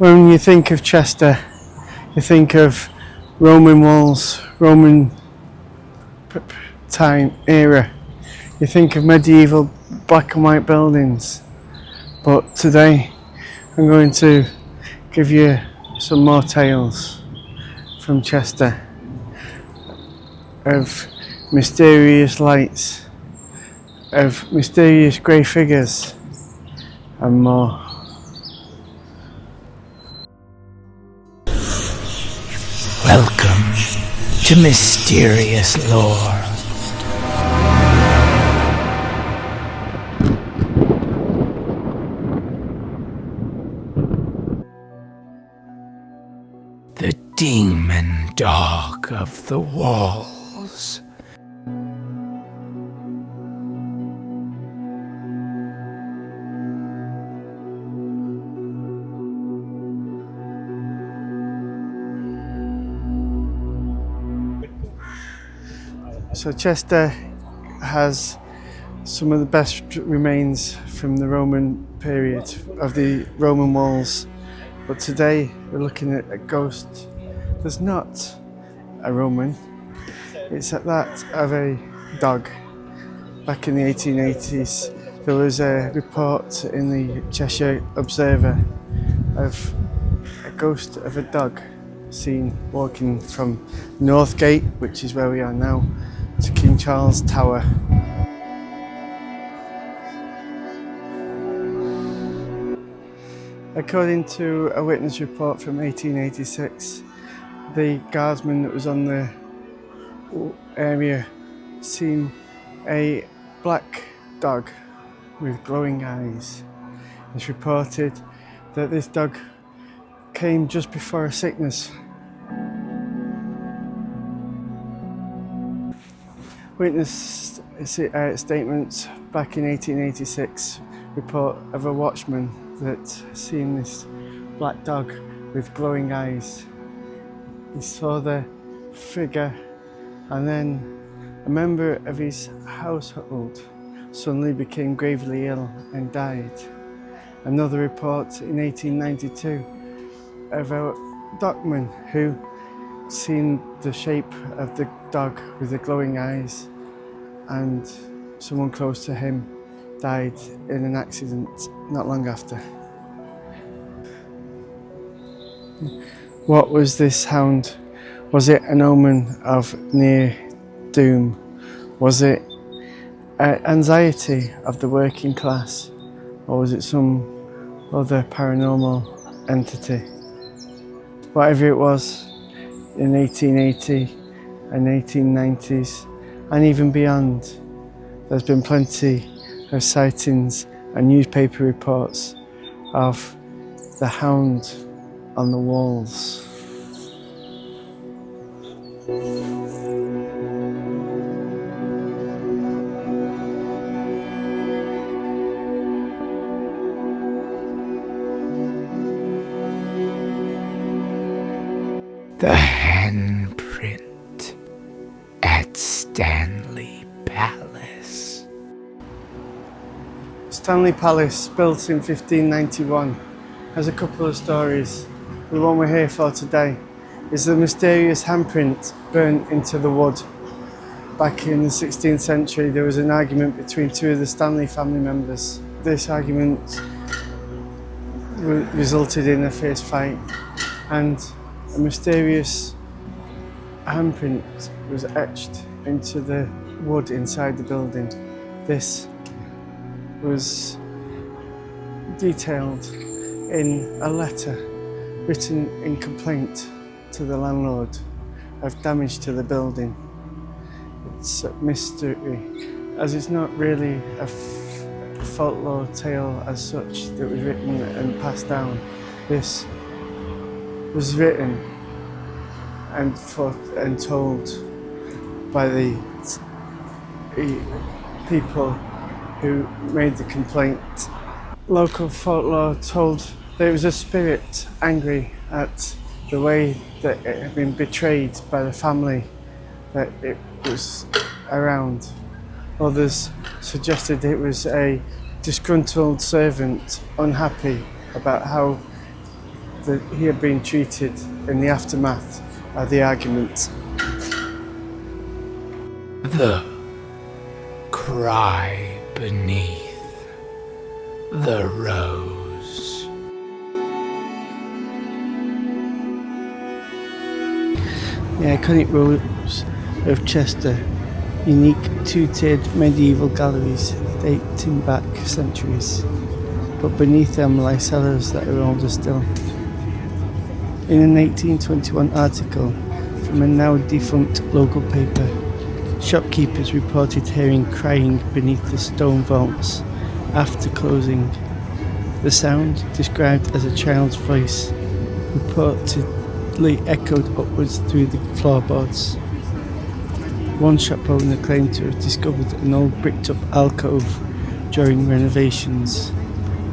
When you think of Chester, you think of Roman walls, Roman time era. You think of medieval black and white buildings. But today I'm going to give you some more tales from Chester of mysterious lights, of mysterious grey figures and more. Welcome to Mysterious Lore. The demon dog of the walls. So Chester has some of the best remains from the Roman period of the Roman walls, but today we're looking at a ghost. There's not a Roman, it's at that of a dog. Back in the 1880s there was a report in the Cheshire Observer of a ghost of a dog seen walking from Northgate, which is where we are now, to King Charles Tower. According to a witness report from 1886, the guardsman that was on the area seen a black dog with glowing eyes. It's reported that this dog came just before a sickness. Witness statements back in 1886 report of a watchman that seen this black dog with glowing eyes. He saw the figure, and then a member of his household suddenly became gravely ill and died. Another report in 1892 of a dockman who seen the shape of the dog with the glowing eyes, and someone close to him died in an accident not long after. What was this hound? Was it an omen of near doom? Was it anxiety of the working class? Or was it some other paranormal entity? Whatever it was, in 1880 and 1890s and even beyond, there's been plenty of sightings and newspaper reports of the hound on the walls. The handprint at Stanley Palace. Stanley Palace, built in 1591, has a couple of stories. The one we're here for today is the mysterious handprint burnt into the wood. Back in the 16th century there was an argument between two of the Stanley family members. This argument resulted in a fierce fight, and a mysterious handprint was etched into the wood inside the building. This was detailed in a letter written in complaint to the landlord of damage to the building. It's a mystery, as it's not really a folklore tale as such that was written and passed down. This was written and told by the people who made the complaint. Local folklore told that it was a spirit angry at the way that it had been betrayed by the family that it was around. Others suggested it was a disgruntled servant, unhappy about how that he had been treated in the aftermath of the argument. The cry beneath the rose. The iconic rose of Chester, unique two-tiered medieval galleries dating back centuries, but beneath them lie cellars that are older still. In an 1821 article from a now defunct local paper, shopkeepers reported hearing crying beneath the stone vaults after closing. The sound, described as a child's voice, reportedly echoed upwards through the floorboards. One shop owner claimed to have discovered an old bricked up alcove during renovations.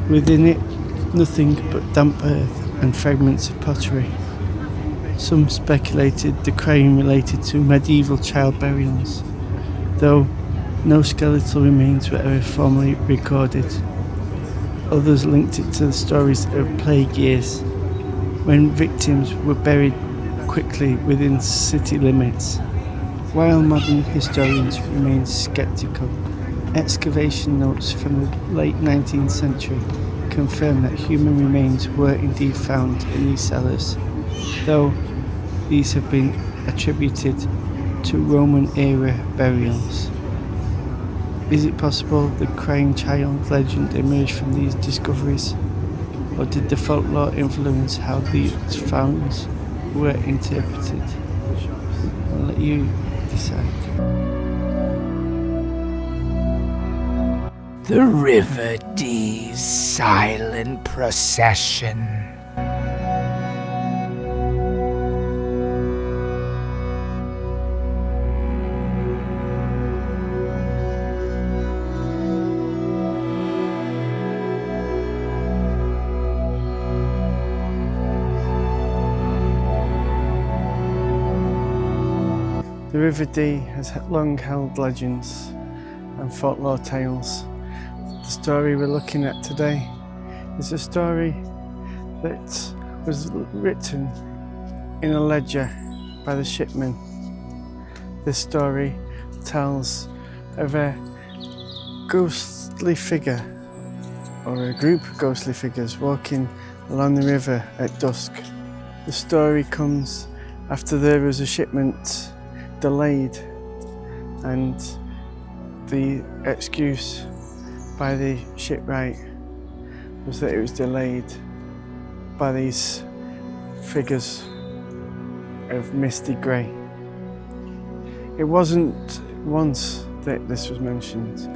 Within it, nothing but damp earth and fragments of pottery. Some speculated the crying related to medieval child burials, though no skeletal remains were ever formally recorded. Others linked it to the stories of plague years, when victims were buried quickly within city limits. While modern historians remain sceptical, excavation notes from the late 19th century confirm that human remains were indeed found in these cellars, though these have been attributed to Roman-era burials. Is it possible the crying child legend emerged from these discoveries, or did the folklore influence how these finds were interpreted? I'll let you decide. The River Dee's silent procession. The River Dee has long held legends and folklore tales. The story we're looking at today is a story that was written in a ledger by the shipmen. This story tells of a ghostly figure, or a group of ghostly figures, walking along the river at dusk. The story comes after there was a shipment delayed, and the excuse by the shipwright was that it was delayed by these figures of misty grey. It wasn't once that this was mentioned,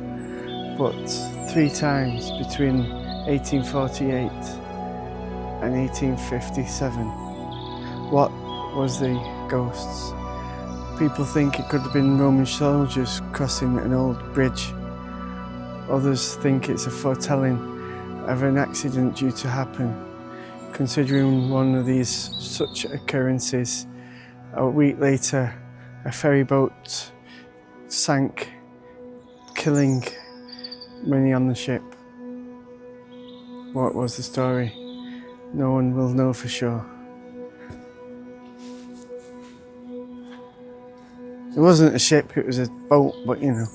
but 3 times between 1848 and 1857. What was the ghosts? People think it could have been Roman soldiers crossing an old bridge. Others think it's a foretelling of an accident due to happen, considering one of these such occurrences. A week later, a ferry boat sank, killing many on the ship. What was the story? No one will know for sure. It wasn't a ship, it was a boat, but you know.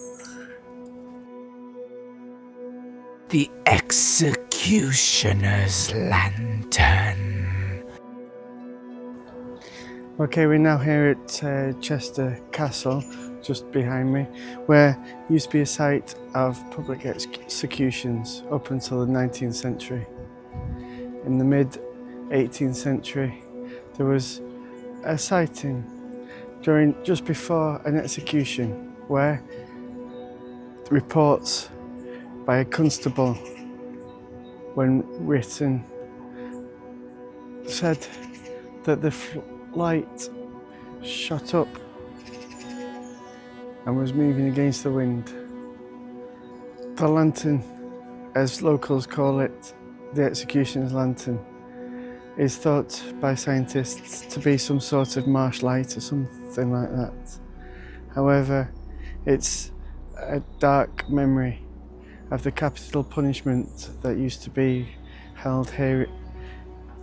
The executioner's lantern. Okay, we're now here at Chester Castle, just behind me, where used to be a site of public executions up until the 19th century. In the mid-18th century, there was a sighting just before an execution, where reports by a constable, when written, said that the light shot up and was moving against the wind. The lantern, as locals call it, the executioner's lantern, is thought by scientists to be some sort of marsh light or something like that. However, it's a dark memory of the capital punishment that used to be held here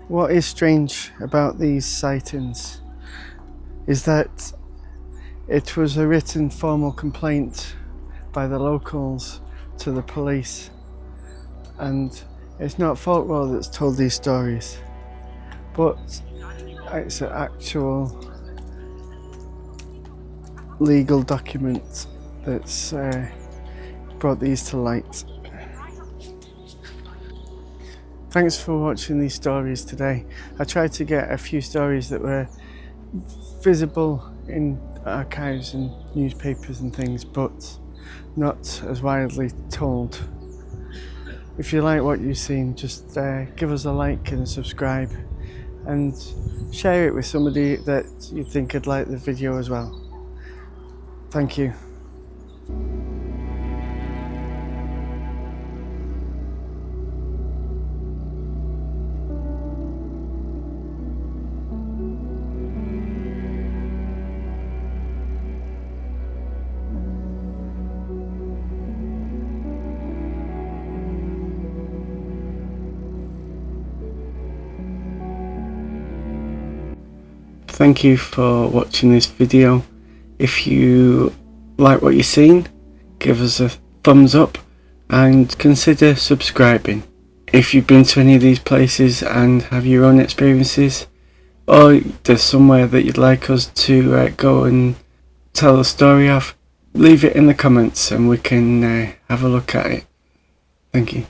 What is strange about these sightings is that it was a written formal complaint by the locals to the police, and it's not folklore that's told these stories, but it's an actual legal document that's brought these to light. Thanks for watching these stories today. I tried to get a few stories that were visible in archives and newspapers and things, but not as widely told. If you like what you've seen, just give us a like and subscribe, and share it with somebody that you think would like the video as well. Thank you. Thank you for watching this video. If you like what you've seen, give us a thumbs up and consider subscribing. If you've been to any of these places and have your own experiences, or there's somewhere that you'd like us to go and tell a story of, leave it in the comments and we can have a look at it. Thank you.